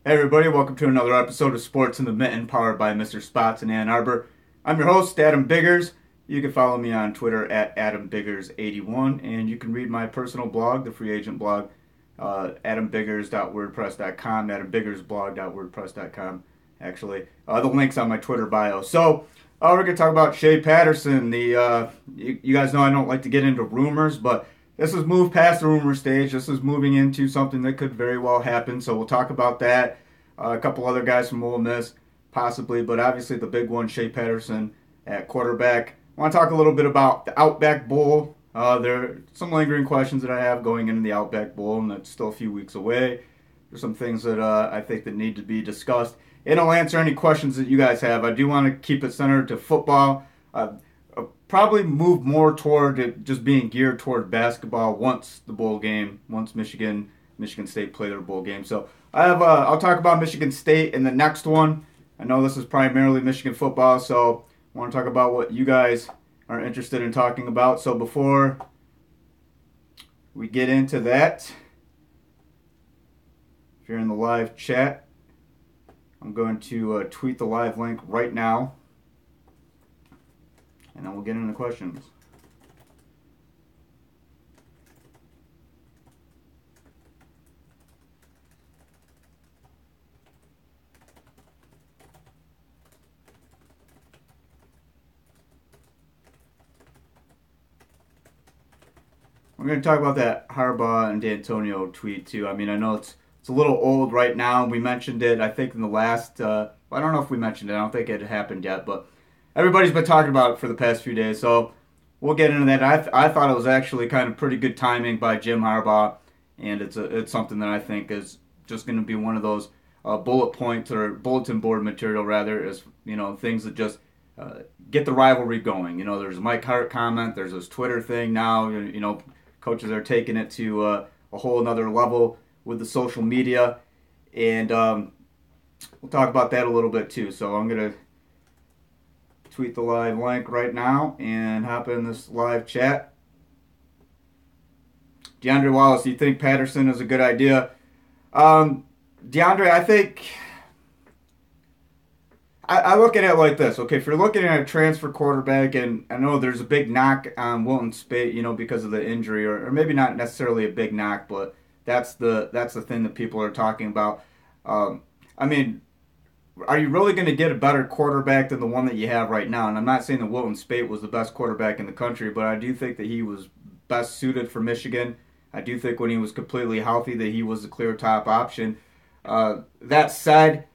Hey everybody, welcome to another episode of Sports in the Mitten, powered by Mr. Spots in Ann Arbor. I'm your host, Adam Biggers. You can follow me on Twitter at AdamBiggers81, and you can read my personal blog, the free agent blog, adambiggers.wordpress.com, adambiggersblog.wordpress.com, actually. The link's on my Twitter bio. So, we're going to talk about Shea Patterson. You guys know I don't like to get into rumors, but this has moved past the rumor stage. This is moving into something that could very well happen. So we'll talk about that. A couple other guys from Ole Miss, possibly, but obviously the big one, Shea Patterson at quarterback. I want to talk a little bit about the Outback Bowl. There are some lingering questions that I have going into the Outback Bowl, and that's still a few weeks away. There's some things that I think that need to be discussed. And I'll answer any questions that you guys have. I do want to keep it centered to football. Probably move more toward it just being geared toward basketball once the bowl game, once Michigan State play their bowl game. So I'll talk about Michigan State in the next one. I know this is primarily Michigan football, so I want to talk about what you guys are interested in talking about. So before we get into that, if you're in the live chat, I'm going to tweet the live link right now. And then we'll get into questions. We're going to talk about that Harbaugh-Dantonio tweet too. I mean, I know it's a little old right now. We mentioned it, I think, in the last. I don't know if we mentioned it. I don't think it had happened yet, but everybody's been talking about it for the past few days, so we'll get into that. I thought it was actually kind of pretty good timing by Jim Harbaugh, and it's something that I think is just going to be one of those bullet points or bulletin board material, rather, is things that just get the rivalry going. There's a Mike Hart comment, there's this Twitter thing now. Coaches are taking it to a whole another level with the social media, and we'll talk about that a little bit too. So I'm gonna tweet the live link right now and hop in this live chat. DeAndre Wallace, you think Patterson is a good idea? DeAndre, I think I look at it like this. Okay, if you're looking at a transfer quarterback, and I know there's a big knock on Wilton Spate, because of the injury, or maybe not necessarily a big knock, but that's the thing that people are talking about. I mean, are you really going to get a better quarterback than the one that you have right now? And I'm not saying that Wilton Spate was the best quarterback in the country, but I do think that he was best suited for Michigan. I do think when he was completely healthy that he was the clear top option. That said,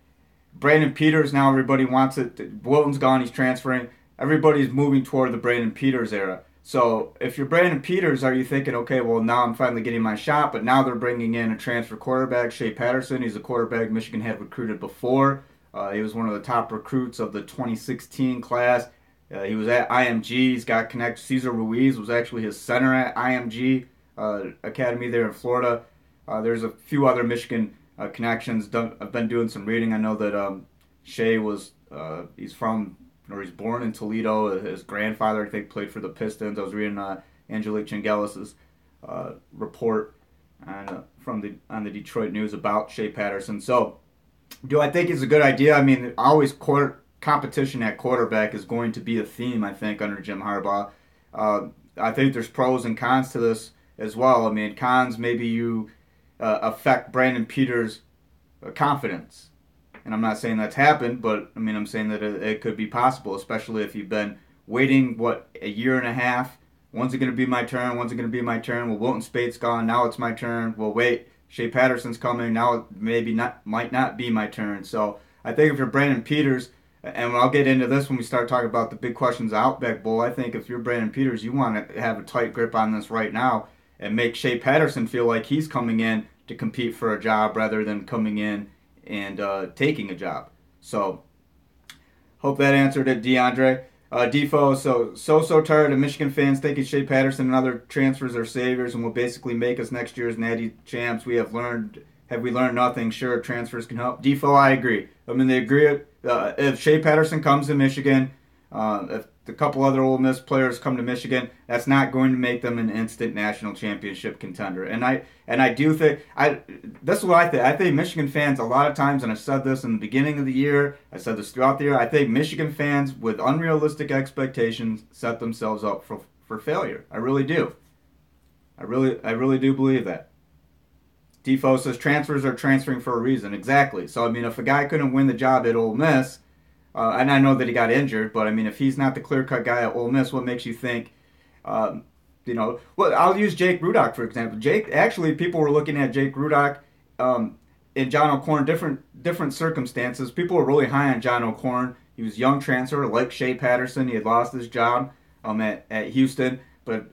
Brandon Peters, now everybody wants it. Wilton's gone, he's transferring. Everybody's moving toward the Brandon Peters era. So if you're Brandon Peters, are you thinking, okay, well, now I'm finally getting my shot, but now they're bringing in a transfer quarterback, Shea Patterson. He's a quarterback Michigan had recruited before. He was one of the top recruits of the 2016 class. He was at IMG. He's got connect. Cesar Ruiz was actually his center at IMG Academy there in Florida. There's a few other Michigan connections. I've been doing some reading. I know that Shea he's born in Toledo. His grandfather, I think, played for the Pistons. I was reading Angelique Chingelis's report on the Detroit News about Shea Patterson. So, do I think it's a good idea? I mean, always competition at quarterback is going to be a theme, I think, under Jim Harbaugh. I think there's pros and cons to this as well. I mean, cons, maybe you affect Brandon Peters' confidence. And I'm not saying that's happened, but I mean, I'm saying that it could be possible, especially if you've been waiting, a year and a half. When's it going to be my turn? When's it going to be my turn? Well, Wilton Spate's gone. Now it's my turn. Well, wait. Shea Patterson's coming. Now it might not be my turn. So I think if you're Brandon Peters, and I'll get into this when we start talking about the big questions of Outback Bowl, I think if you're Brandon Peters, you want to have a tight grip on this right now and make Shea Patterson feel like he's coming in to compete for a job rather than coming in and taking a job. So hope that answered it, DeAndre. Defo, so tired of Michigan fans thinking Shea Patterson and other transfers are saviors and will basically make us next year's natty champs. Have we learned nothing? Sure, transfers can help. Defo, I agree. I mean, they agree. If Shea Patterson comes to Michigan, If a couple other Ole Miss players come to Michigan, that's not going to make them an instant national championship contender. And I do think this is what I think. I think Michigan fans a lot of times, and I've said this in the beginning of the year, I said this throughout the year. I think Michigan fans with unrealistic expectations set themselves up for failure. I really do. I really do believe that. Defoe says transfers are transferring for a reason. Exactly. So I mean, if a guy couldn't win the job at Ole Miss. And I know that he got injured, but I mean, if he's not the clear-cut guy at Ole Miss, what makes you think, well, I'll use Jake Rudock, for example. People were looking at Jake Rudock and John O'Korn, different circumstances. People were really high on John O'Korn. He was a young transfer, like Shea Patterson. He had lost his job at Houston, but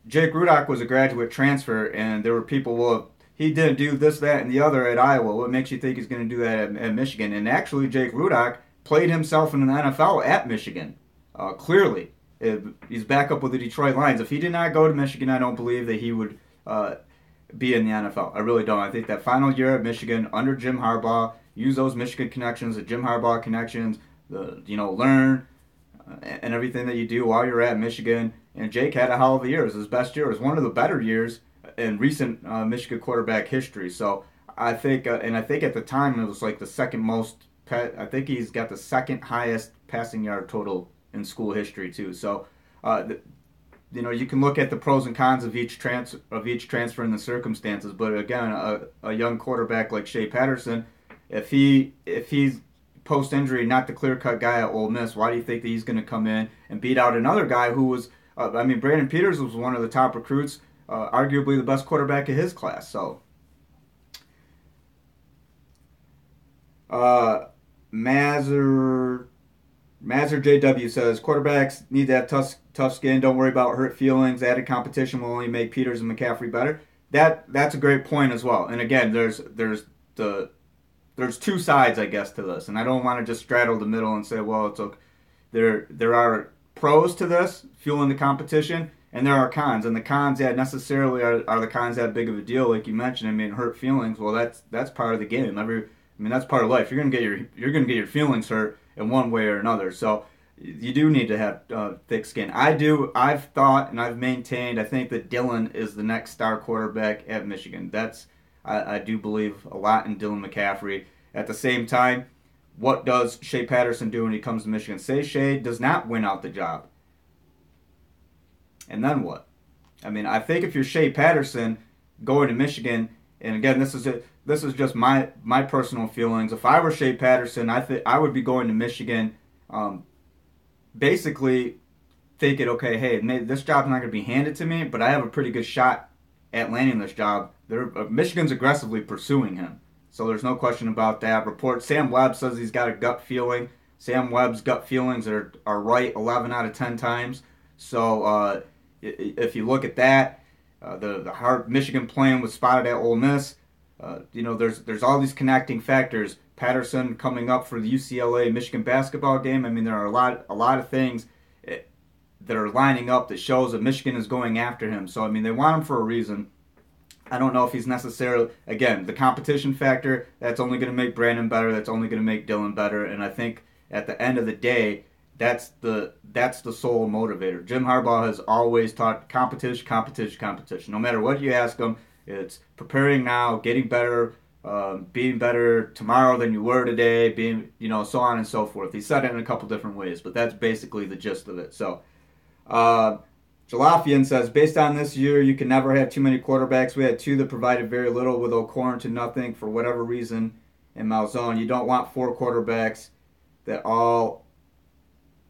Jake Rudock was a graduate transfer, and there were people, well, he didn't do this, that, and the other at Iowa. What makes you think he's going to do that at Michigan? And actually, Jake Rudock played himself in the NFL at Michigan. Clearly, he's back up with the Detroit Lions. If he did not go to Michigan, I don't believe that he would be in the NFL. I really don't. I think that final year at Michigan under Jim Harbaugh, use those Michigan connections, the Jim Harbaugh connections, learn and everything that you do while you're at Michigan. And Jake had a hell of a year. It was his best year. It was one of the better years in recent Michigan quarterback history. So I think, and I think at the time it was like the second most. I think he's got the second highest passing yard total in school history too. So, you can look at the pros and cons of each transfer and the circumstances. But again, a young quarterback like Shea Patterson, if he's post injury not the clear cut guy at Ole Miss, why do you think that he's going to come in and beat out another guy who was? Brandon Peters was one of the top recruits, arguably the best quarterback in his class. So. Mazur JW says quarterbacks need to have tough skin. Don't worry about hurt feelings. Added competition will only make Peters and McCaffrey better. That's a great point as well. And again, there's two sides, I guess, to this, and I don't want to just straddle the middle and say, well, it's okay. There are pros to this, fueling the competition, and there are cons. And the cons, necessarily are the cons that big of a deal, like you mentioned. Hurt feelings. Well, that's part of the game. That's part of life. You're gonna get your feelings hurt in one way or another. So you do need to have thick skin. I've thought and I've maintained. I think that Dylan is the next star quarterback at Michigan. I do believe a lot in Dylan McCaffrey. At the same time, what does Shea Patterson do when he comes to Michigan? Say Shea does not win out the job, and then what? I think if you're Shea Patterson going to Michigan, and again, this is just my personal feelings. If I were Shea Patterson, I would be going to Michigan, basically thinking, okay, hey, this job's not going to be handed to me, but I have a pretty good shot at landing this job. Michigan's aggressively pursuing him, so there's no question about that. Sam Webb says he's got a gut feeling. Sam Webb's gut feelings are right 11 out of 10 times. So if you look at that, the Michigan plan was spotted at Ole Miss. There's all these connecting factors. Patterson coming up for the UCLA Michigan basketball game. There are a lot of things that are lining up that shows that Michigan is going after him. So they want him for a reason. I don't know if he's necessarily, again, the competition factor. That's only going to make Brandon better. That's only going to make Dylan better. And I think at the end of the day, that's the sole motivator. Jim Harbaugh has always taught competition. No matter what you ask him, it's preparing now, getting better, being better tomorrow than you were today, being, so on and so forth. He said it in a couple different ways, but that's basically the gist of it. So, Jalafian says, based on this year, you can never have too many quarterbacks. We had two that provided very little with O'Korn to nothing for whatever reason in Malzone. You don't want four quarterbacks that all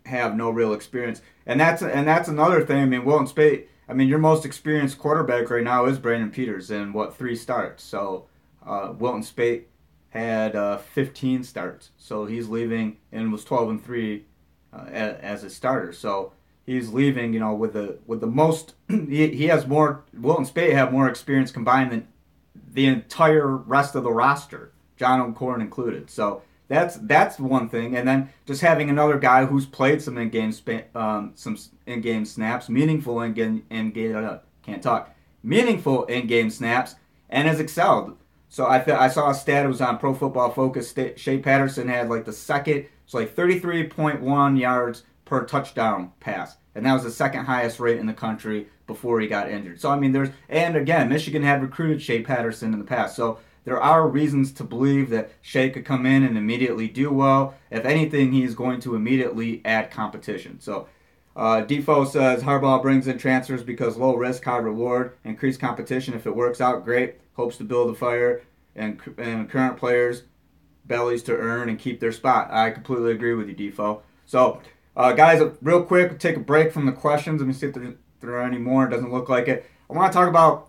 have no real experience. And that's another thing. Wilton Speight, your most experienced quarterback right now is Brandon Peters in 3 starts. So Wilton Speight had 15 starts. So he's leaving and was 12-3 as a starter. So he's leaving, with the most. He has more. Wilton Speight have more experience combined than the entire rest of the roster, John O'Korn included. So that's one thing. And then just having another guy who's played some in-game snaps, meaningful meaningful in-game snaps, and has excelled. So I saw a stat. It was on Pro Football Focus. Shea Patterson had the second. It's 33.1 yards per touchdown pass. And that was the second highest rate in the country before he got injured. So, I mean, and again, Michigan had recruited Shea Patterson in the past. So there are reasons to believe that Shea could come in and immediately do well. If anything, he's going to immediately add competition. So Defoe says Harbaugh brings in transfers because low risk, high reward, increased competition. If it works out, great. Hopes to build a fire and current players bellies to earn and keep their spot. I completely agree with you, Defoe. So, guys, real quick, we'll take a break from the questions. Let me see if there are any more. It doesn't look like it. I want to talk about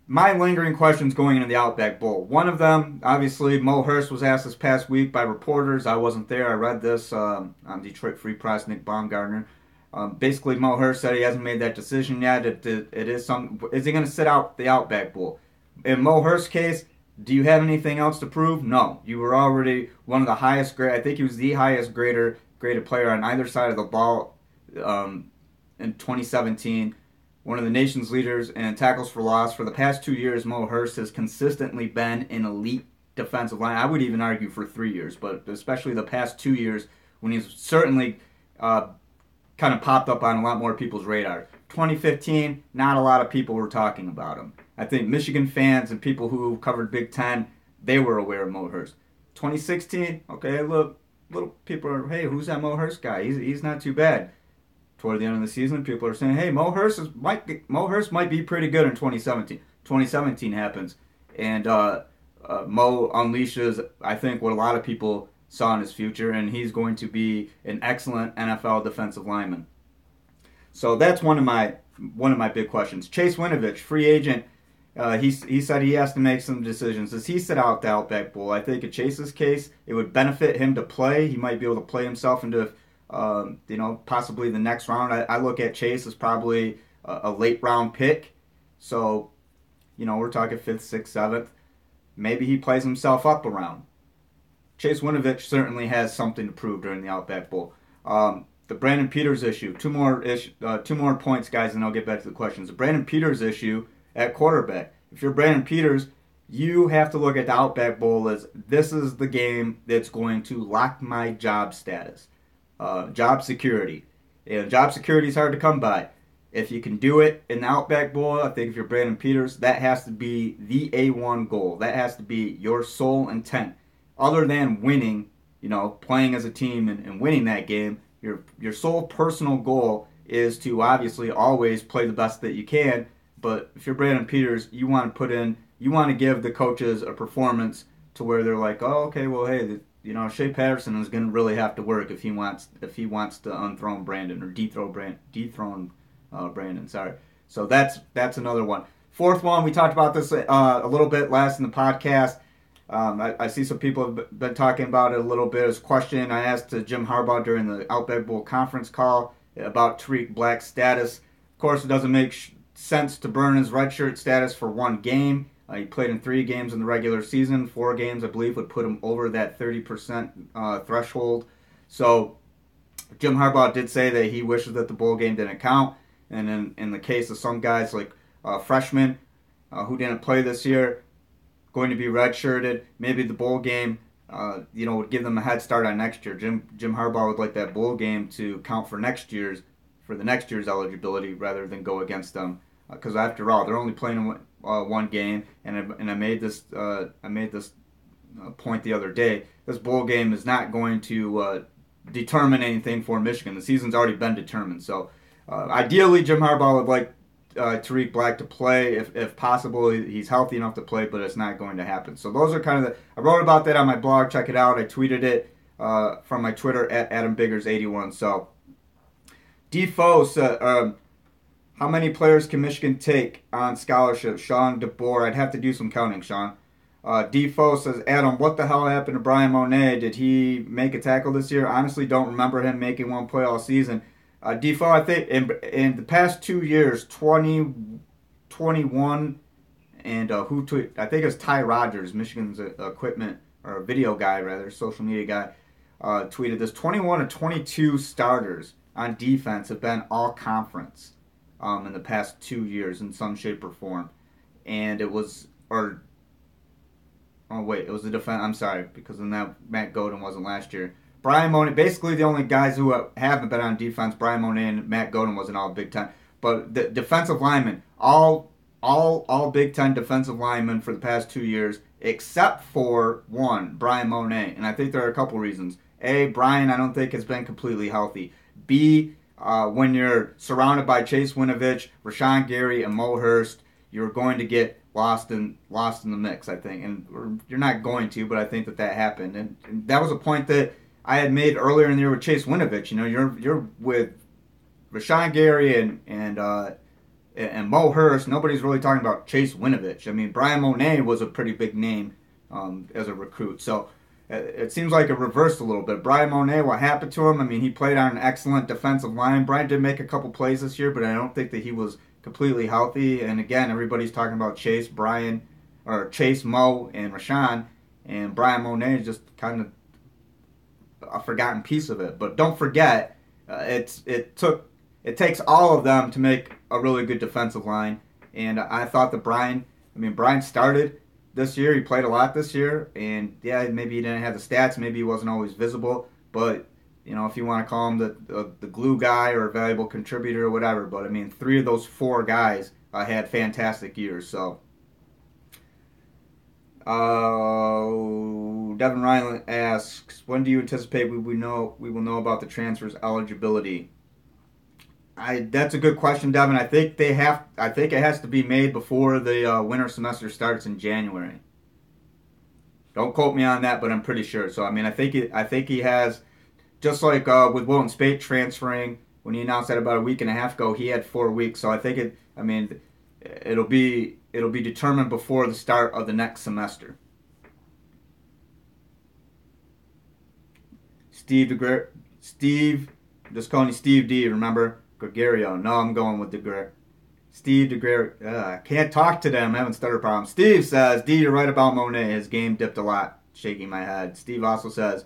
my lingering questions going into the Outback Bowl. One of them, obviously, Mo Hurst was asked this past week by reporters. I wasn't there. I read this on Detroit Free Press, Nick Baumgartner. Basically, Mo Hurst said he hasn't made that decision yet. Is he going to sit out the Outback Bowl? In Mo Hurst's case, do you have anything else to prove? No. You were already one of the highest grade. I think he was the highest graded player on either side of the ball in 2017. One of the nation's leaders in tackles for loss. For the past 2 years, Mo Hurst has consistently been an elite defensive line. I would even argue for 3 years, but especially the past 2 years when he's certainly kind of popped up on a lot more people's radar. 2015, not a lot of people were talking about him. I think Michigan fans and people who covered Big Ten, they were aware of Mo Hurst. 2016, okay, look, little people are, hey, who's that Mo Hurst guy? He's not too bad. Toward the end of the season, people are saying, hey, Mo Hurst might be pretty good in 2017. 2017 happens, and Mo unleashes, I think, what a lot of people saw in his future, and he's going to be an excellent NFL defensive lineman. So that's one of my big questions. Chase Winovich, free agent. He said he has to make some decisions. Does he sit out the Outback Bowl? I think in Chase's case, it would benefit him to play. He might be able to play himself into, possibly the next round. I look at Chase as probably a late round pick. So, we're talking 5th, 6th, 7th. Maybe he plays himself up a round. Chase Winovich certainly has something to prove during the Outback Bowl. The Brandon Peters issue. Two more points, guys, and I'll get back to the questions. The Brandon Peters issue at quarterback. If you're Brandon Peters, you have to look at the Outback Bowl as this is the game that's going to lock my job status, job security. And job security is hard to come by. If you can do it in the Outback Bowl, I think if you're Brandon Peters, that has to be the A1 goal. That has to be your sole intent. Other than winning, playing as a team and winning that game, your sole personal goal is to obviously always play the best that you can. But if you're Brandon Peters, you want to give the coaches a performance to where they're like, oh, okay, well, hey, Shay Patterson is going to really have to work if he wants to unthrone Brandon or dethrone Brandon. Sorry. So that's another one. Fourth one, we talked about this a little bit last in the podcast. I see some people have been talking about it a little bit. As a question I asked to Jim Harbaugh during the Outback Bowl conference call about Tariq Black's status. Of course, it doesn't make sense to burn his redshirt status for one game. He played in 3 games in the regular season. 4 games, I believe, would put him over that 30% threshold. So Jim Harbaugh did say that he wishes that the bowl game didn't count. And in the case of some guys like freshmen who didn't play this year, going to be redshirted, maybe the bowl game, would give them a head start on next year. Jim Harbaugh would like that bowl game to count for the next year's eligibility rather than go against them, because after all, they're only playing one game. And I made this point the other day. This bowl game is not going to determine anything for Michigan. The season's already been determined. So ideally, Jim Harbaugh would like Tariq Black to play if possible. He's healthy enough to play, but it's not going to happen. So those are kind of I wrote about that on my blog. Check it out. I tweeted it from my Twitter at AdamBiggers81. So Defoe said, how many players can Michigan take on scholarship? Sean DeBoer. I'd have to do some counting, Sean. Defoe says, Adam, what the hell happened to Brian Monet? Did he make a tackle this year? Honestly, don't remember him making one play all season. Defoe, I think, in the past 2 years, 21, and I think it was Ty Rogers, Michigan's equipment, or video guy, rather, social media guy, tweeted this. 21 of 22 starters on defense have been all conference in the past 2 years in some shape or form. And it was, it was the defense, I'm sorry, because then that Matt Godin wasn't last year. Brian Monet, basically the only guys who haven't been on defense, Brian Monet and Matt Godin wasn't all Big Ten. But the defensive linemen, all Big Ten defensive linemen for the past 2 years, except for one, Brian Monet. And I think there are a couple reasons. A, Brian, I don't think has been completely healthy. B, when you're surrounded by Chase Winovich, Rashawn Gary, and Mo Hurst, you're going to get lost in the mix, I think. And you're not going to, but I think that happened. And that was a point that I had made earlier in the year with Chase Winovich. You know, you're with Rashawn Gary and Mo Hurst. Nobody's really talking about Chase Winovich. I mean, Brian Monet was a pretty big name as a recruit. So it seems like it reversed a little bit. Brian Monet, what happened to him? I mean, he played on an excellent defensive line. Brian did make a couple plays this year, but I don't think that he was completely healthy. And again, everybody's talking about Chase, Mo, and Rashawn. And Brian Monet is just kind of a forgotten piece of it. But don't forget, it takes all of them to make a really good defensive line. And I thought that Brian started this year. He played a lot this year. And yeah, maybe he didn't have the stats. Maybe he wasn't always visible. But, you know, if you want to call him the glue guy or a valuable contributor or whatever. But, I mean, 3 of those 4 guys had fantastic years. So, Devin Ryan asks, when do you anticipate we will know about the transfer's eligibility? That's a good question, Devin. I think it has to be made before the winter semester starts in January. Don't quote me on that, but I'm pretty sure. So I mean, I think he has, just like with Wilton Spate transferring when he announced that about a week and a half ago, he had 4 weeks. So I think it'll be determined before the start of the next semester. Steve, just calling you Steve D. Remember? Gregorio. No, I'm going with Steve DeGregorio. I can't talk today. I'm having stutter problems. Steve says, D, you're right about Monet. His game dipped a lot. Shaking my head. Steve also says,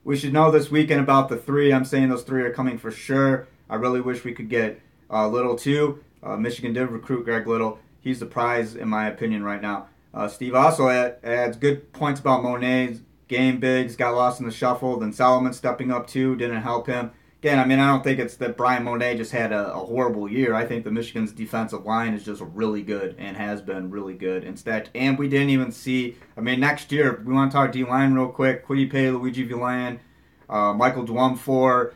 we should know this weekend about the 3. I'm saying those 3 are coming for sure. I really wish we could get Little too. Michigan did recruit Greg Little. He's the prize, in my opinion, right now. Steve also adds good points about Monet's game bigs, got lost in the shuffle. Then Solomon stepping up too didn't help him. Again, I mean, I don't think it's that Brian Monet just had a horrible year. I think the Michigan's defensive line is just really good and has been really good. And we didn't even see, I mean, next year, we want to talk D-line real quick. Kwity Paye, Luigi Villain, Michael Dwumfor,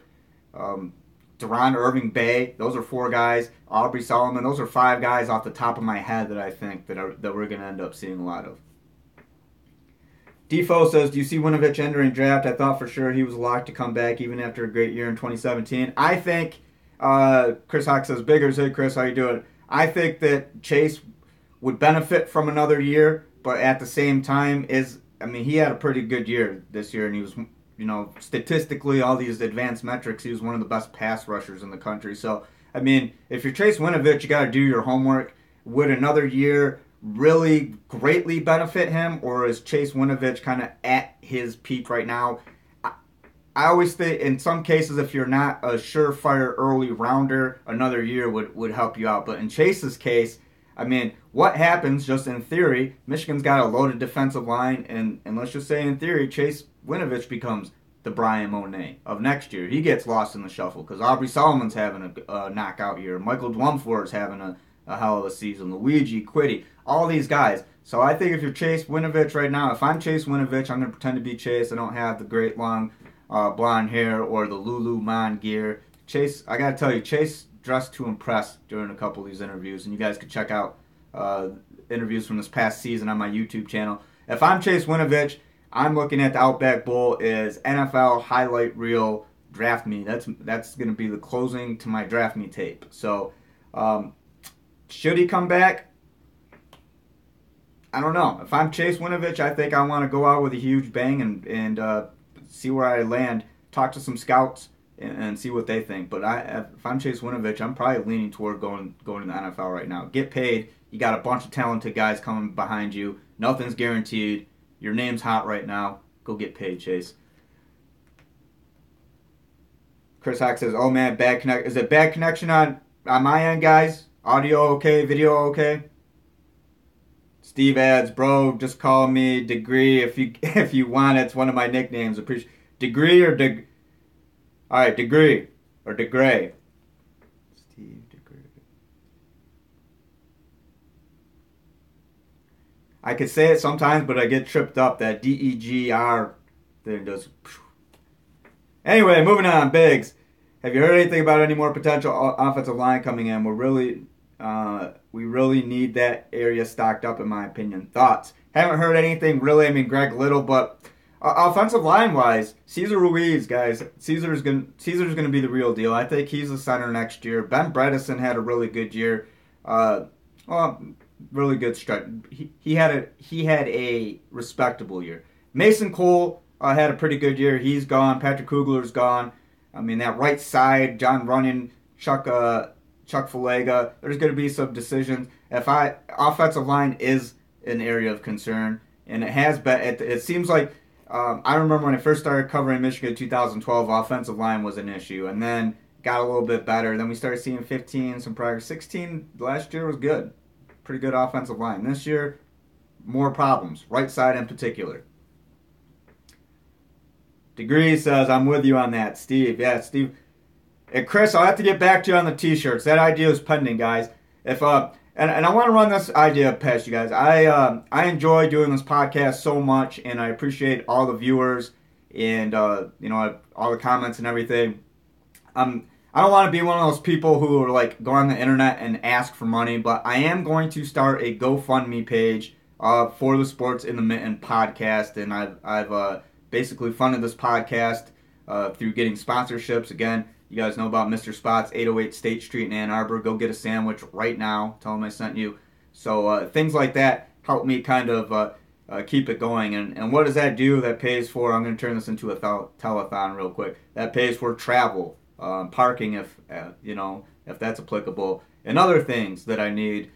Deron Irving Bay. Those are 4 guys. Aubrey Solomon. Those are 5 guys off the top of my head that I think that we're going to end up seeing a lot of. Defoe says, do you see Winovich entering draft? I thought for sure he was locked to come back even after a great year in 2017. I think, Chris Hawk says, Biggers, hey Chris, how you doing? I think that Chase would benefit from another year, but at the same time he had a pretty good year this year, and he was, statistically, all these advanced metrics, he was one of the best pass rushers in the country. So, I mean, if you're Chase Winovich, you got to do your homework. Would another year really greatly benefit him, or is Chase Winovich kind of at his peak right now? I always think in some cases, if you're not a surefire early rounder, another year would help you out. But in Chase's case, I mean, what happens, just in theory, Michigan's got a loaded defensive line, and let's just say in theory, Chase Winovich becomes the Brian Monet of next year. He gets lost in the shuffle because Aubrey Solomon's having a knockout year. Michael Dwumfor is having a hell of a season. Luigi, Kwity, all these guys. So I think if you're Chase Winovich right now, if I'm Chase Winovich, I'm going to pretend to be Chase. I don't have the great long blonde hair or the Lululemon gear. Chase, I got to tell you, Chase dressed to impress during a couple of these interviews, and you guys can check out interviews from this past season on my YouTube channel. If I'm Chase Winovich, I'm looking at the Outback Bowl as NFL highlight reel draft me. That's going to be the closing to my draft me tape. So, should he come back? I don't know. If I'm Chase Winovich, I think I want to go out with a huge bang and see where I land, talk to some scouts, and see what they think. But if I'm Chase Winovich, I'm probably leaning toward going to the NFL right now. Get paid. You got a bunch of talented guys coming behind you. Nothing's guaranteed. Your name's hot right now. Go get paid, Chase. Chris Hack says, oh man, bad connection. Is it bad connection on my end, guys? Audio okay? Video okay? Steve adds, bro, just call me Degree if you want. It's one of my nicknames. Appreciate. Degree or All right, Degree or DeGray. Steve DeGray. I could say it sometimes, but I get tripped up. That DEGR thing does. Anyway, moving on. Biggs. Have you heard anything about any more potential offensive line coming in? We really need that area stocked up, in my opinion. Thoughts? Haven't heard anything really. I mean, Greg Little, but offensive line wise, Cesar Ruiz, guys. Caesar's gonna be the real deal. I think he's the center next year. Ben Bredesen had a really good year. Really good stretch. He had a respectable year. Mason Cole had a pretty good year. He's gone. Patrick Kugler's gone. I mean, that right side, John Runyon, Chuck Falega, there's going to be some decisions. Offensive line is an area of concern, and it has been. It seems like I remember when I first started covering Michigan in 2012, offensive line was an issue, and then got a little bit better. Then we started seeing 15, some progress. 16 last year was good, pretty good offensive line. This year, more problems, right side in particular. Degree says, I'm with you on that. Steve, yeah, Steve. And Chris, I'll have to get back to you on the t-shirts. That idea is pending, guys. And I want to run this idea past you guys. I enjoy doing this podcast so much, and I appreciate all the viewers and all the comments and everything. I don't want to be one of those people who are like go on the internet and ask for money, but I am going to start a GoFundMe page for the Sports in the Mitten podcast, and I've basically funded this podcast through getting sponsorships. Again, you guys know about Mr. Spots, 808 State Street in Ann Arbor. Go get a sandwich right now. Tell them I sent you. So things like that help me kind of keep it going. And what does that do? That pays for, I'm going to turn this into a telethon real quick. That pays for travel, parking if that's applicable, and other things that I need,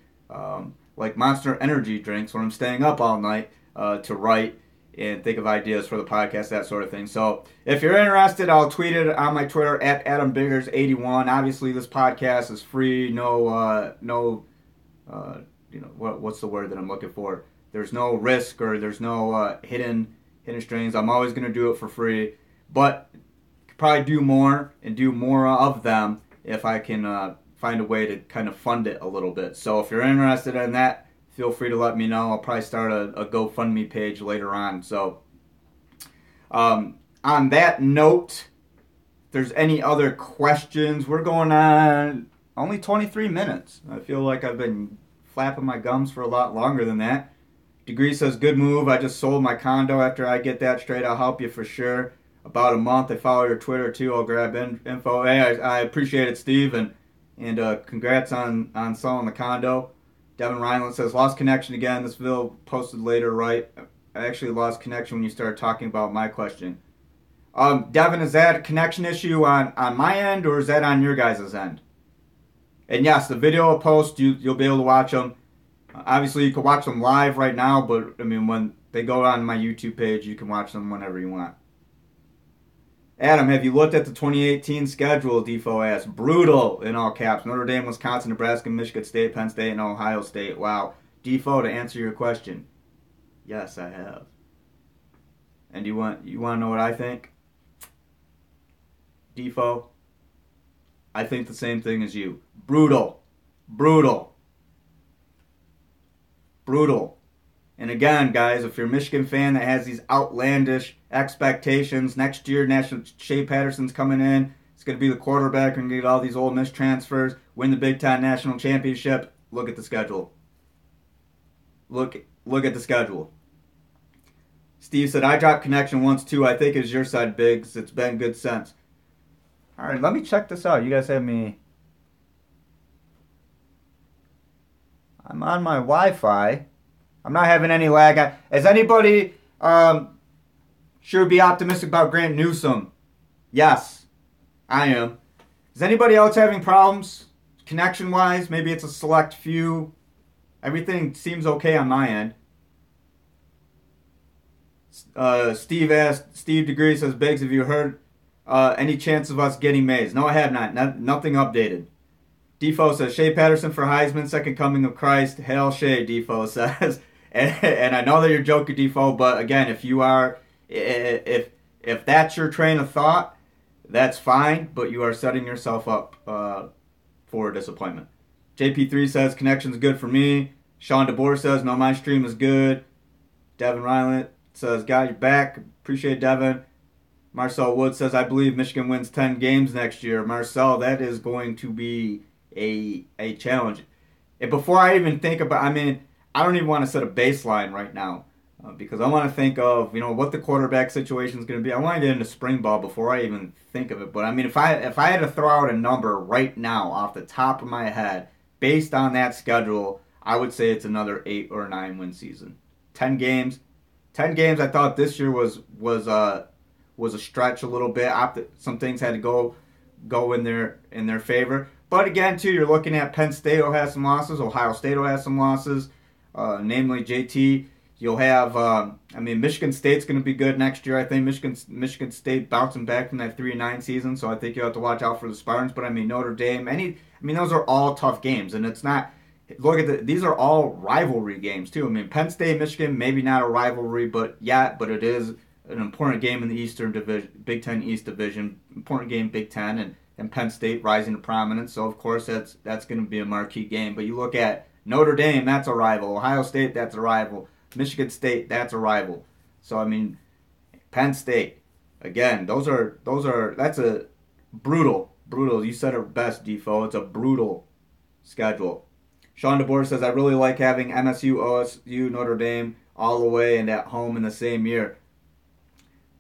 like Monster Energy drinks when I'm staying up all night to write and think of ideas for the podcast, that sort of thing. So if you're interested, I'll tweet it on my Twitter at AdamBiggers81. Obviously, this podcast is free. What's the word that I'm looking for? There's no risk or there's no hidden strings. I'm always going to do it for free, but could probably do more and do more of them if I can find a way to kind of fund it a little bit. So if you're interested in that, feel free to let me know. I'll probably start a GoFundMe page later on. So, on that note, if there's any other questions, we're going on only 23 minutes. I feel like I've been flapping my gums for a lot longer than that. Degree says, good move. I just sold my condo. After I get that straight, I'll help you for sure. About a month. I follow your Twitter too. I'll grab info. Hey, I appreciate it, Steve, and congrats on selling the condo. Devin Reinland says, lost connection again. This video posted later, right? I actually lost connection when you started talking about my question. Devin, is that a connection issue on my end, or is that on your guys' end? And yes, the video will post. You'll be able to watch them. Obviously, you can watch them live right now, but I mean, when they go on my YouTube page, you can watch them whenever you want. Adam, have you looked at the 2018 schedule? Defo asked. Brutal, in all caps. Notre Dame, Wisconsin, Nebraska, Michigan State, Penn State, and Ohio State. Wow. Defo, to answer your question, yes, I have. And you want to know what I think? Defo, I think the same thing as you. Brutal. Brutal. Brutal. And again, guys, if you're a Michigan fan that has these outlandish expectations, next year, Shea Patterson's coming in. It's going to be the quarterback and get all these Ole Miss transfers, win the Big Ten National Championship. Look at the schedule. Look at the schedule. Steve said, I dropped connection once too. I think it's your side, Biggs. It's been good sense. All right, let me check this out. You guys have me. I'm on my Wi-Fi. I'm not having any lag. Is anybody sure be optimistic about Grant Newsome? Yes, I am. Is anybody else having problems connection-wise? Maybe it's a select few. Everything seems okay on my end. Steve Degree says, Biggs, have you heard any chance of us getting Mays? No, I have not. Nothing updated. Defo says, Shea Patterson for Heisman, second coming of Christ. Hail Shea, Defo says. And I know that you're joking, Defo, but again, if if that's your train of thought, that's fine, but you are setting yourself up for disappointment. JP3 says, connection's good for me. Sean DeBoer says, no, my stream is good. Devin Ryland says, got your back. Appreciate Devin. Marcel Wood says, I believe Michigan wins 10 games next year. Marcel, that is going to be a challenge. And before I even think about, I don't even want to set a baseline right now because I want to think of, what the quarterback situation is going to be. I want to get into spring ball before I even think of it. But if I had to throw out a number right now off the top of my head, based on that schedule, I would say it's another 8 or 9 win season. 10 games. 10 games. I thought this year was a stretch a little bit. Some things had to go in their favor. But again, too, you're looking at Penn State will have some losses. Ohio State will have some losses, namely JT. You'll have, Michigan State's going to be good next year. I think Michigan State bouncing back from that 3-9 season, so I think you have to watch out for the Spartans. But Notre Dame, those are all tough games, and it's not. Look at these are all rivalry games too. Penn State, Michigan, maybe not a rivalry, but it is an important game in the Eastern Division, Big Ten East Division. Important game, Big Ten, and Penn State rising to prominence. So of course that's going to be a marquee game. But you look at Notre Dame, that's a rival. Ohio State, that's a rival. Michigan State, that's a rival. So Penn State, again, that's a brutal. You said it best, Defoe. It's a brutal schedule. Sean DeBoer says, I really like having MSU, OSU, Notre Dame all the way and at home in the same year.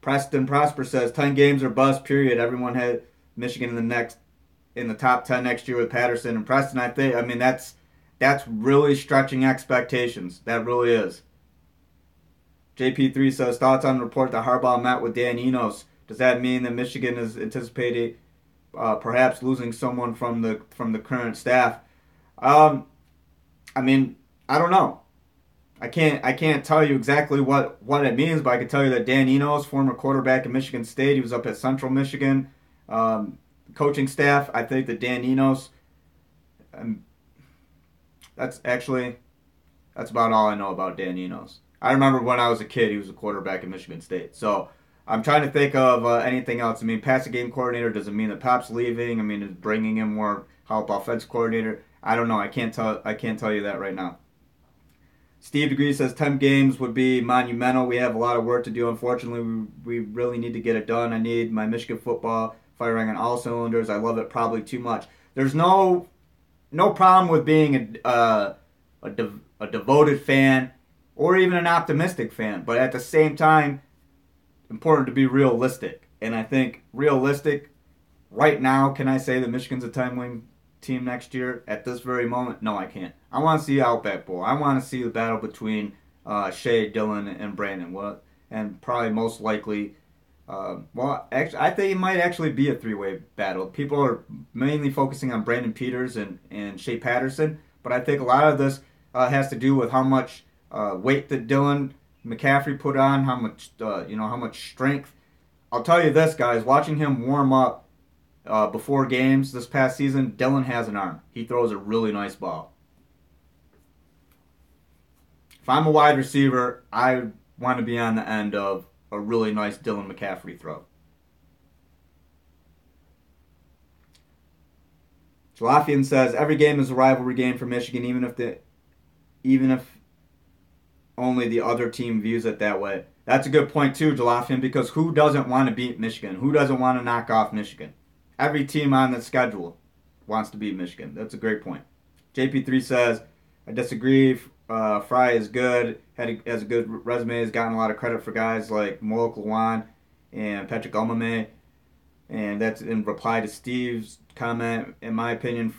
Preston Prosper says, 10 games or bust, period. Everyone had Michigan in the top 10 next year with Patterson and Preston. I think, that's really stretching expectations. That really is. JP3 says, thoughts on the report that Harbaugh met with Dan Enos. Does that mean that Michigan is anticipating perhaps losing someone from the current staff? I don't know. I can't tell you exactly what it means, but I can tell you that Dan Enos, former quarterback at Michigan State, he was up at Central Michigan coaching staff. I think that Dan Enos, that's about all I know about Dan Enos. I remember when I was a kid, he was a quarterback at Michigan State. So I'm trying to think of anything else. Passing game coordinator, does it mean that Pop's leaving? Is bringing in more help offense coordinator? I don't know. I can't tell you that right now. Steve Degree says 10 games would be monumental. We have a lot of work to do. Unfortunately, we really need to get it done. I need my Michigan football firing on all cylinders. I love it probably too much. There's no problem with being a devoted fan or even an optimistic fan. But at the same time, important to be realistic. And I think realistic right now, can I say that Michigan's a 10-win team next year at this very moment? No, I can't. I want to see Outback Bowl. I want to see the battle between Shea, Dylan, and Brandon. And probably most likely, I think it might actually be a 3-way battle. People are mainly focusing on Brandon Peters and Shea Patterson, but I think a lot of this has to do with how much weight that Dylan McCaffrey put on, how much strength. I'll tell you this, guys, watching him warm up before games this past season, Dylan has an arm. He throws a really nice ball. If I'm a wide receiver, I want to be on the end of a really nice Dylan McCaffrey throw. Jalafian says every game is a rivalry game for Michigan, even if only the other team views it that way. That's a good point too, Jalafian, because who doesn't want to beat Michigan? Who doesn't want to knock off Michigan? Every team on the schedule wants to beat Michigan. That's a great point. JP3 says, I disagree. Fry is good. Has a good resume. Has gotten a lot of credit for guys like Moak Lawan and Patrick Omame. And that's in reply to Steve's comment. In my opinion,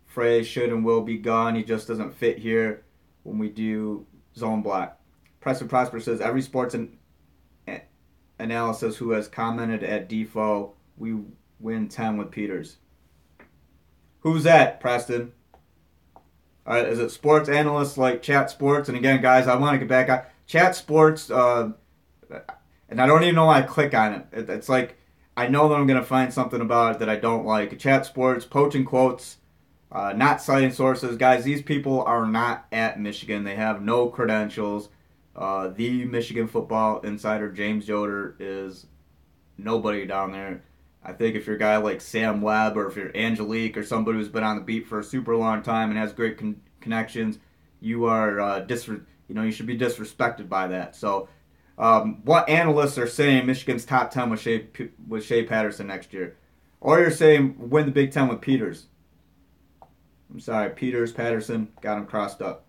Frey should and will be gone. He just doesn't fit here when we do zone block. Preston Prosper says, every sports analysis who has commented at Defoe, we win 10 with Peters. Who's that, Preston? Is it sports analysts like Chat Sports? And again, guys, I want to get back on Chat Sports, and I don't even know why I click on it. It's like I know that I'm going to find something about it that I don't like. Chat Sports, poaching quotes, not citing sources. Guys, these people are not at Michigan. They have no credentials. The Michigan football insider, James Yoder, is nobody down there. I think if you're a guy like Sam Webb or if you're Angelique or somebody who's been on the beat for a super long time and has great connections, you are you should be disrespected by that. So, what analysts are saying Michigan's top 10 with Shea Patterson next year, or you're saying win the Big Ten with Peters. I'm sorry, Peters, Patterson, got them crossed up.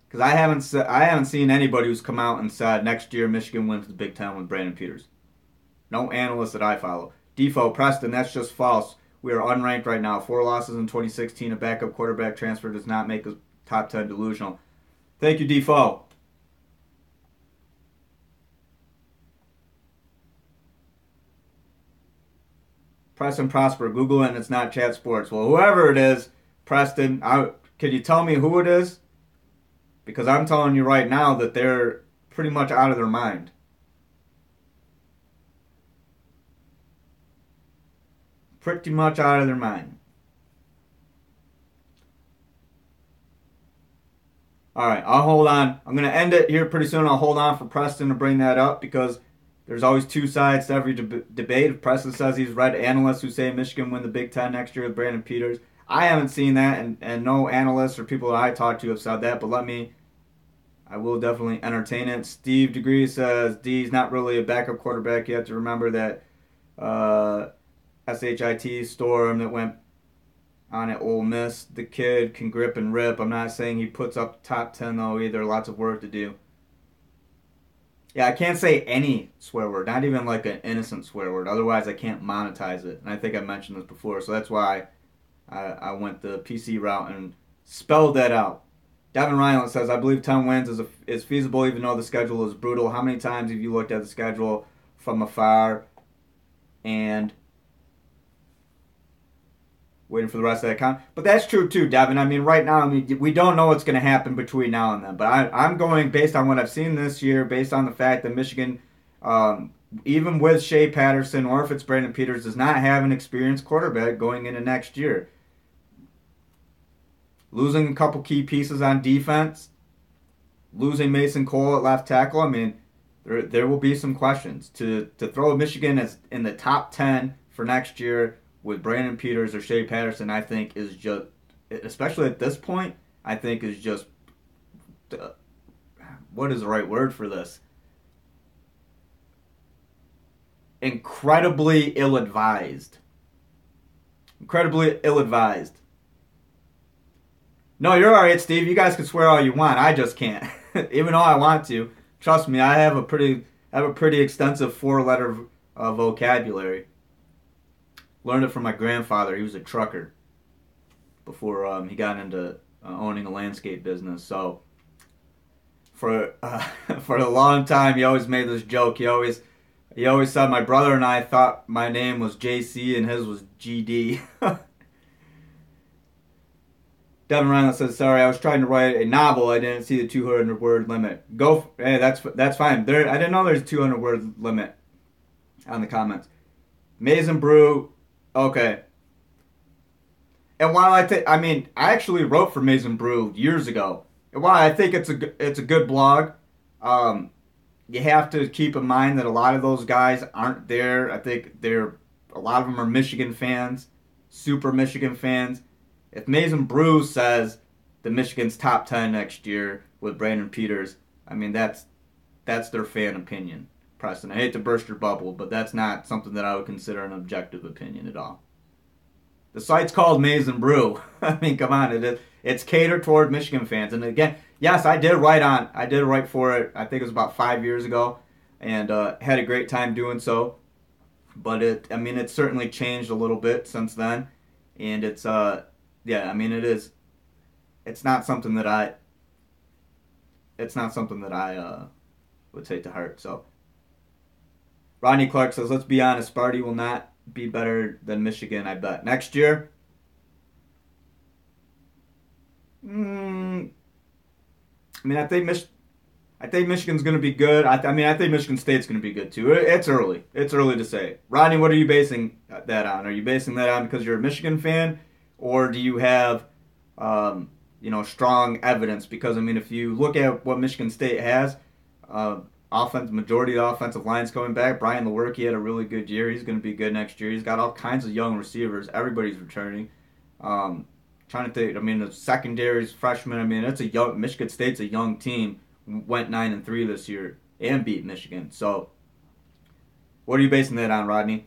Because I haven't seen anybody who's come out and said next year Michigan wins the Big Ten with Brandon Peters. No analyst that I follow. Defo, Preston, that's just false. We are unranked right now. 4 losses in 2016. A backup quarterback transfer does not make us top 10 delusional. Thank you, Defo. Preston Prosper, Google it and it's not Chat Sports. Well, whoever it is, Preston, can you tell me who it is? Because I'm telling you right now that they're pretty much out of their mind. Pretty much out of their mind. Alright, I'll hold on. I'm going to end it here pretty soon. I'll hold on for Preston to bring that up because there's always two sides to every debate. If Preston says he's read analysts who say Michigan win the Big Ten next year with Brandon Peters, I haven't seen that, and no analysts or people that I talk to have said that, but I will definitely entertain it. Steve Degree says D's not really a backup quarterback. You have to remember that SHIT storm that went on at Ole Miss. The kid can grip and rip. I'm not saying he puts up top 10 though either. Lots of work to do. Yeah, I can't say any swear word, not even like an innocent swear word. Otherwise, I can't monetize it. And I think I mentioned this before, so that's why I went the PC route and spelled that out. Devin Ryland says, I believe 10 wins is feasible even though the schedule is brutal. How many times have you looked at the schedule from afar and waiting for the rest of that comment? But that's true too, Devin. I mean, right now, we don't know what's going to happen between now and then. But I'm going based on what I've seen this year, based on the fact that Michigan, even with Shea Patterson or if it's Brandon Peters, does not have an experienced quarterback going into next year. Losing a couple key pieces on defense, losing Mason Cole at left tackle. I mean, there will be some questions. To throw Michigan as in the top 10 for next year with Brandon Peters or Shea Patterson, I think is just, especially at this point, I think is just, what is the right word for this? Incredibly ill-advised. Incredibly ill-advised. No, you're alright, Steve. You guys can swear all you want. I just can't. Even though I want to. Trust me, I have a pretty extensive 4-letter vocabulary. Learned it from my grandfather. He was a trucker before he got into owning a landscape business. So for a long time, he always made this joke. He always said my brother and I thought my name was JC and his was GD. Devin Ryan says, sorry, I was trying to write a novel. I didn't see the 200-word limit. Hey, that's fine. I didn't know there's a 200-word limit on the comments. Maize and Brew, okay. And while I actually wrote for Maize and Brew years ago. And while I think it's a good blog, you have to keep in mind that a lot of those guys aren't there. I think a lot of them are Michigan fans, super Michigan fans. If Mason Brew says the Michigan's top 10 next year with Brandon Peters, I mean, that's their fan opinion, Preston. I hate to burst your bubble, but that's not something that I would consider an objective opinion at all. The site's called Maize and Brew. I mean, come on, it's catered toward Michigan fans. And again, yes, I did write for it. I think it was about 5 years ago, and had a great time doing so. But it's certainly changed a little bit since then, and it's yeah, I mean, it is. It's not something that I would take to heart. So, Rodney Clark says, "Let's be honest, Sparty will not be better than Michigan. I bet next year." I mean, I think Michigan's going to be good. I think Michigan State's going to be good too. It's early. It's early to say. Rodney, what are you basing that on? Are you basing that on because you're a Michigan fan? Or do you have, strong evidence? Because, if you look at what Michigan State has, Majority of the offensive line's coming back. Brian Lewerke had a really good year. He's going to be good next year. He's got all kinds of young receivers. Everybody's returning. Trying to think. I mean, the secondary's freshmen. I mean, it's a young Michigan State's a young team. Went 9-3 this year and beat Michigan. So, what are you basing that on, Rodney?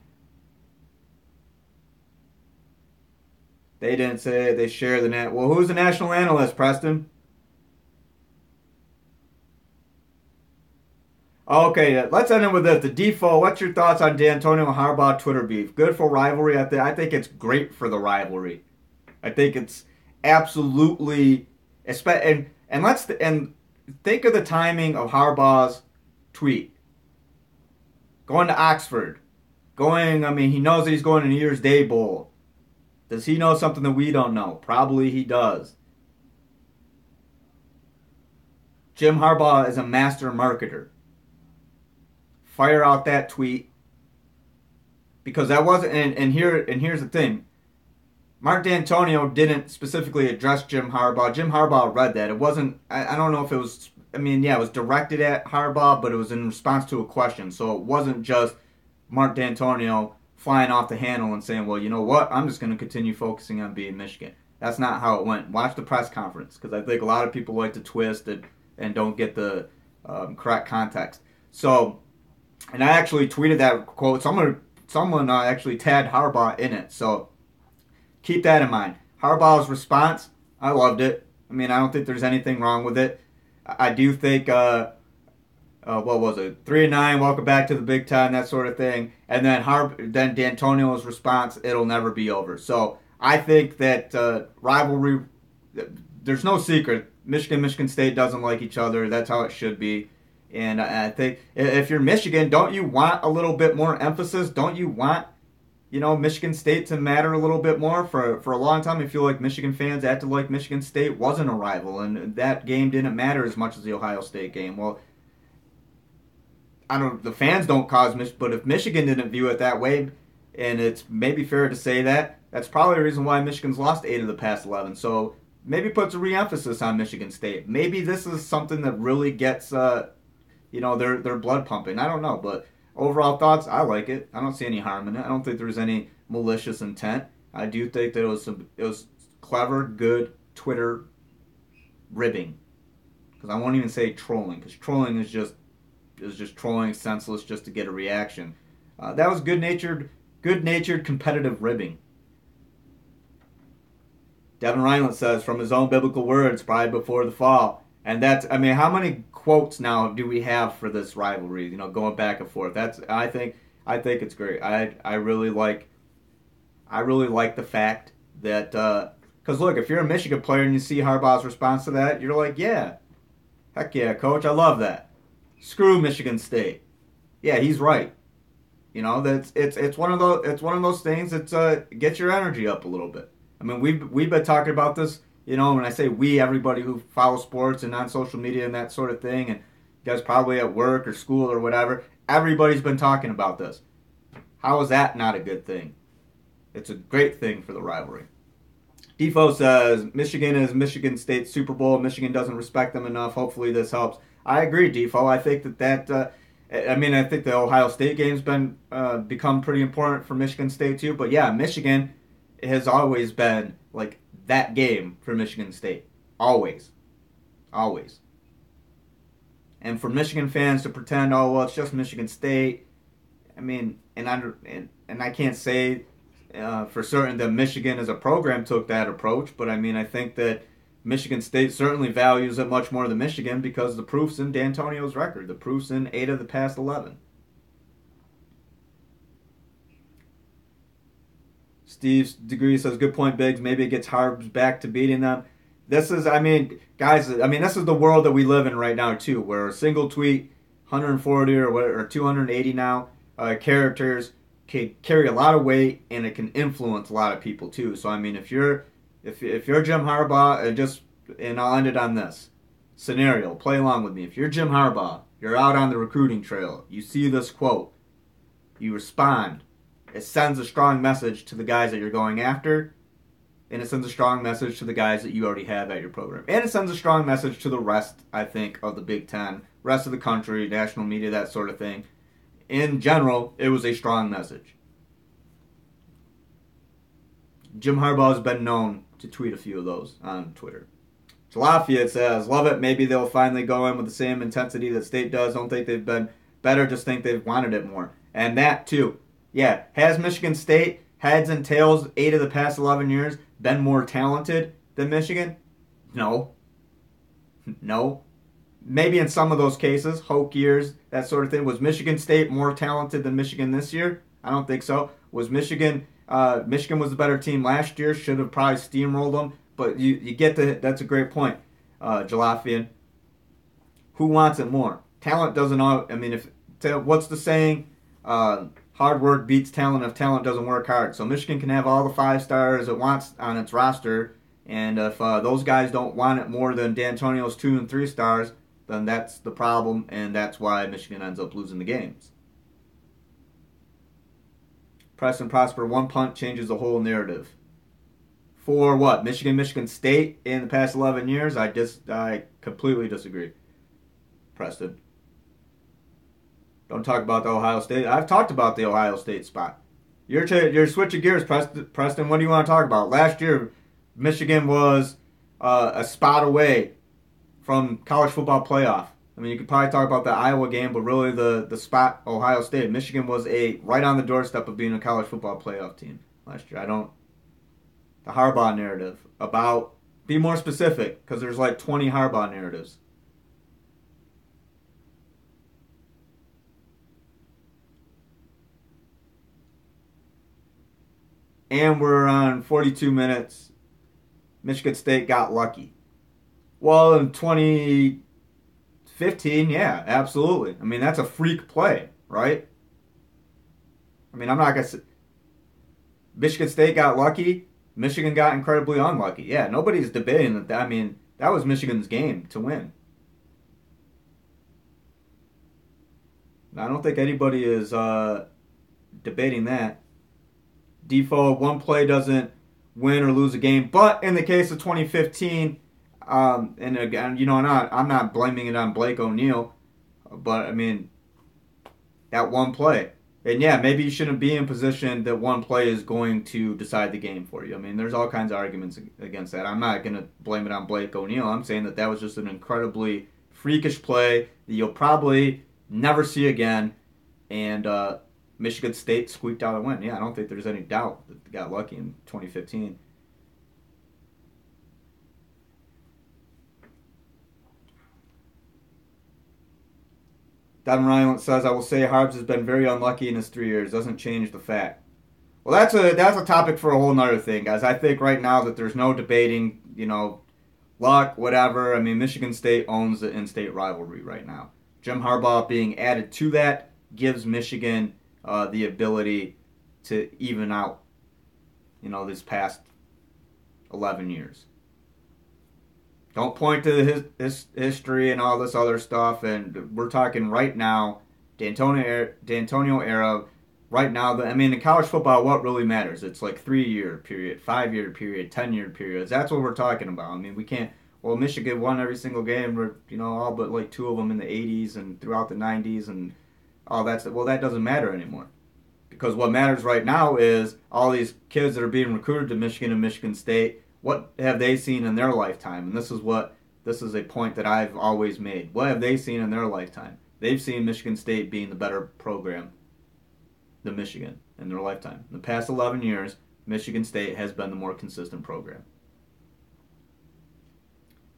They didn't say it. They share the net. Well, who's the national analyst, Preston? Okay, let's end it with this. The default. What's your thoughts on D'Antonio and Harbaugh Twitter beef? Good for rivalry. I think it's great for the rivalry. I think it's absolutely, and think of the timing of Harbaugh's tweet. Going to Oxford, I mean, he knows that he's going to New Year's Day Bowl. Does he know something that we don't know? Probably he does. Jim Harbaugh is a master marketer. Fire out that tweet, because that wasn't. And here's the thing. Mark D'Antonio didn't specifically address Jim Harbaugh. Jim Harbaugh read that. It wasn't. I don't know if it was. I mean, yeah, it was directed at Harbaugh, but it was in response to a question. So it wasn't just Mark D'Antonio flying off the handle and saying, well, you know what? I'm just going to continue focusing on beating Michigan. That's not how it went. Watch the press conference, because I think a lot of people like to twist it and don't get the correct context. So, and I actually tweeted that quote. Someone actually tagged Harbaugh in it. So keep that in mind. Harbaugh's response, I loved it. I mean, I don't think there's anything wrong with it. I do think, what was it? 3-9, welcome back to the Big Ten, that sort of thing. And then then D'Antonio's response, it'll never be over. So I think that rivalry, there's no secret. Michigan State doesn't like each other. That's how it should be. And I think if you're Michigan, don't you want a little bit more emphasis? Don't you want, Michigan State to matter a little bit more? For a long time, I feel like Michigan fans acted like Michigan State wasn't a rival, and that game didn't matter as much as the Ohio State game. Well, the fans don't cause but if Michigan didn't view it that way, and it's maybe fair to say that, that's probably the reason why Michigan's lost 8 of the past 11. So maybe puts a re-emphasis on Michigan State. Maybe this is something that really gets, their blood pumping. I don't know, but overall thoughts, I like it. I don't see any harm in it. I don't think there's any malicious intent. I do think that it was clever, good Twitter ribbing. Because I won't even say trolling, because trolling is just trolling, senseless, just to get a reaction. That was good-natured, competitive ribbing. Devin Reinland says, from his own biblical words, pride before the fall. And that's, I mean, how many quotes now do we have for this rivalry? Going back and forth. I think it's great. I really like the fact that, because look, if you're a Michigan player and you see Harbaugh's response to that, you're like, yeah, heck yeah, coach, I love that. Screw Michigan State. Yeah, he's right. It's one of those things that gets your energy up a little bit. I mean, we've been talking about this. When I say we, everybody who follows sports and on social media and that sort of thing, and you guys probably at work or school or whatever, everybody's been talking about this. How is that not a good thing? It's a great thing for the rivalry. Defo says, Michigan is Michigan State's Super Bowl. Michigan doesn't respect them enough. Hopefully this helps. I agree, Defo. I think I think the Ohio State game's become pretty important for Michigan State too. But yeah, Michigan has always been like that game for Michigan State. Always. Always. And for Michigan fans to pretend, oh, well, it's just Michigan State. I mean, and I can't say for certain that Michigan as a program took that approach, but I mean, I think that Michigan State certainly values it much more than Michigan, because the proof's in D'Antonio's record. The proof's in 8 of the past 11. Steve's degree says, good point, Biggs. Maybe it gets Harbs back to beating them. This is, guys, this is the world that we live in right now, too, where a single tweet, 140 or 280 now, characters can carry a lot of weight, and it can influence a lot of people, too. So, if you're Jim Harbaugh, and I'll end it on this scenario, play along with me. If you're Jim Harbaugh, you're out on the recruiting trail, you see this quote, you respond. It sends a strong message to the guys that you're going after, and it sends a strong message to the guys that you already have at your program. And it sends a strong message to the rest, I think, of the Big Ten, rest of the country, national media, that sort of thing. In general, it was a strong message. Jim Harbaugh has been known to tweet a few of those on Twitter. Lafayette says, love it. Maybe they'll finally go in with the same intensity that State does. Don't think they've been better, just think they've wanted it more. And that, too. Yeah, has Michigan State, heads and tails, 8 of the past 11 years, been more talented than Michigan? No. No. Maybe in some of those cases, Hoke years, that sort of thing. Was Michigan State more talented than Michigan this year? I don't think so. Was Michigan was the better team last year? Should have probably steamrolled them. But you get that's a great point, Jalafian. Who wants it more? Talent doesn't. I mean, what's the saying? Hard work beats talent if talent doesn't work hard. So Michigan can have all the 5 stars it wants on its roster, and if those guys don't want it more than D'Antonio's 2 and 3 stars, then that's the problem, and that's why Michigan ends up losing the games. Preston Prosper, one punt changes the whole narrative. For what? Michigan State in the past 11 years? I completely disagree. Preston. Don't talk about the Ohio State. I've talked about the Ohio State spot. You're switching gears, Preston. What do you want to talk about? Last year, Michigan was a spot away from college football playoff. I mean, you could probably talk about the Iowa game, but really the spot, Ohio State. Michigan was right on the doorstep of being a college football playoff team last year. The Harbaugh narrative about, be more specific, because there's like 20 Harbaugh narratives. And we're on 42 minutes. Michigan State got lucky. Well, in 2015, yeah, absolutely. I mean, that's a freak play, right? I mean, I'm not going to say Michigan State got lucky. Michigan got incredibly unlucky. Yeah, nobody's debating that. I mean, that was Michigan's game to win. I don't think anybody is debating that. Default, one play doesn't win or lose a game. But in the case of 2015, and again, I'm not blaming it on Blake O'Neal, but I mean, that one play. And yeah, maybe you shouldn't be in position that one play is going to decide the game for you. I mean, there's all kinds of arguments against that. I'm not going to blame it on Blake O'Neal. I'm saying that was just an incredibly freakish play that you'll probably never see again. And Michigan State squeaked out a win. Yeah, I don't think there's any doubt that they got lucky in 2015. Don Ryan says, I will say Harbs has been very unlucky in his 3 years. Doesn't change the fact. Well, that's a topic for a whole nother thing, guys. I think right now that there's no debating, luck, whatever. I mean, Michigan State owns the in-state rivalry right now. Jim Harbaugh being added to that gives Michigan the ability to even out, this past 11 years. Don't point to his history and all this other stuff. And we're talking right now, D'Antonio era. Right now, in college football, what really matters? It's like 3-year period, 5-year period, 10-year periods. That's what we're talking about. I mean, we can't. Well, Michigan won every single game. All but like 2 of them in the 80s and throughout the 90s and all that stuff. Well, that doesn't matter anymore. Because what matters right now is all these kids that are being recruited to Michigan and Michigan State. What have they seen in their lifetime? And this is a point that I've always made. What have they seen in their lifetime? They've seen Michigan State being the better program than Michigan in their lifetime. In the past 11 years, Michigan State has been the more consistent program.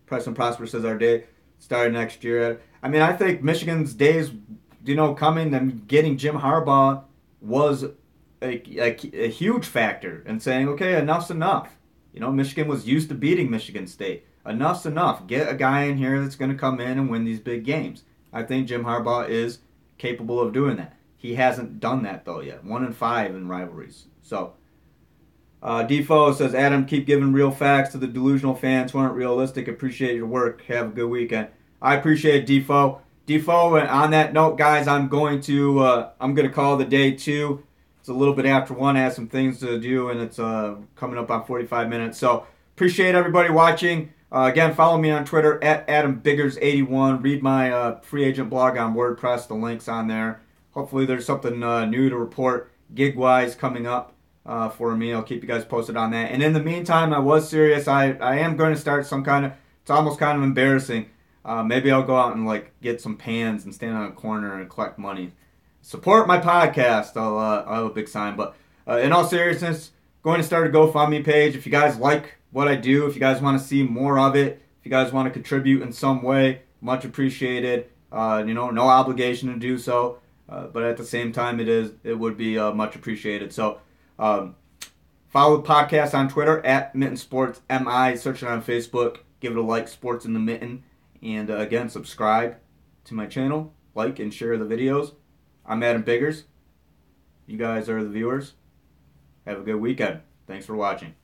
Preston Prosper says our day started next year. I mean, I think Michigan's days, coming and getting Jim Harbaugh was a huge factor in saying, okay, enough's enough. Michigan was used to beating Michigan State. Enough's enough. Get a guy in here that's going to come in and win these big games. I think Jim Harbaugh is capable of doing that. He hasn't done that, though, yet. 1-5 in rivalries. So, Defoe says, Adam, keep giving real facts to the delusional fans who aren't realistic. Appreciate your work. Have a good weekend. I appreciate Defoe. Defoe, and on that note, guys, I'm going to call the day, too. It's a little bit after 1. I have some things to do, and it's coming up on 45 minutes. So, appreciate everybody watching. Again, follow me on Twitter at AdamBiggers81. Read my free agent blog on WordPress. The link's on there. Hopefully there's something new to report gig-wise coming up for me. I'll keep you guys posted on that. And in the meantime, I was serious. I am going to start some kind of, it's almost kind of embarrassing. Maybe I'll go out and like get some pans and stand on a corner and collect money. Support my podcast. I'll have a big sign. But in all seriousness, going to start a GoFundMe page. If you guys like what I do, if you guys want to see more of it, if you guys want to contribute in some way, much appreciated. No obligation to do so. But at the same time, it would be much appreciated. So follow the podcast on Twitter at Mitten Sports MI. Search it on Facebook. Give it a like, Sports in the Mitten. And again, subscribe to my channel. Like and share the videos. I'm Adam Biggers. You guys are the viewers. Have a good weekend. Thanks for watching.